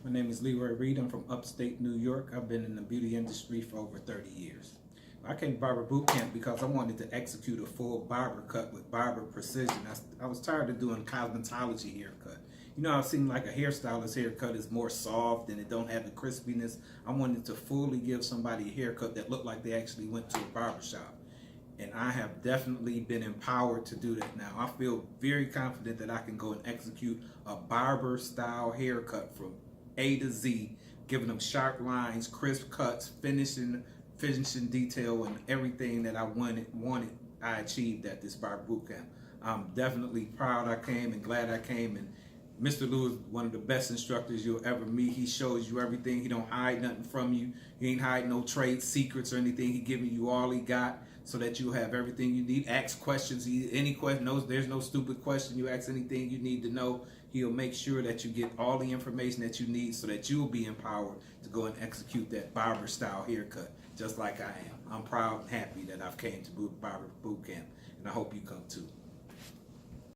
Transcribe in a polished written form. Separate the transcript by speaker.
Speaker 1: My name is Leroy Reed. I'm from upstate New York. I've been in the beauty industry for over 30 years. I came to Barber Boot Camp because I wanted to execute a full barber cut with barber precision. I was tired of doing cosmetology haircut. You know, it seemed like a hairstylist haircut is more soft and it don't have the crispiness. I wanted to fully give somebody a haircut that looked like they actually went to a barber shop. And I have definitely been empowered to do that now. I feel very confident that I can go and execute a barber style haircut from A to Z, giving them sharp lines, crisp cuts, finishing detail, and everything that I wanted I achieved at this Barber Boot Camp. I'm definitely proud I came and glad I came. And Mr. Lou is one of the best instructors you'll ever meet. He shows you everything. He don't hide nothing from you. He ain't hiding no trade secrets or anything. He giving you all he got so that you have everything you need. Ask questions. Any question, there's no stupid question. You ask anything you need to know. He'll make sure that you get all the information that you need so that you'll be empowered to go and execute that barber style haircut just like I am. I'm proud and happy that I've came to Barber Boot Camp, and I hope you come too.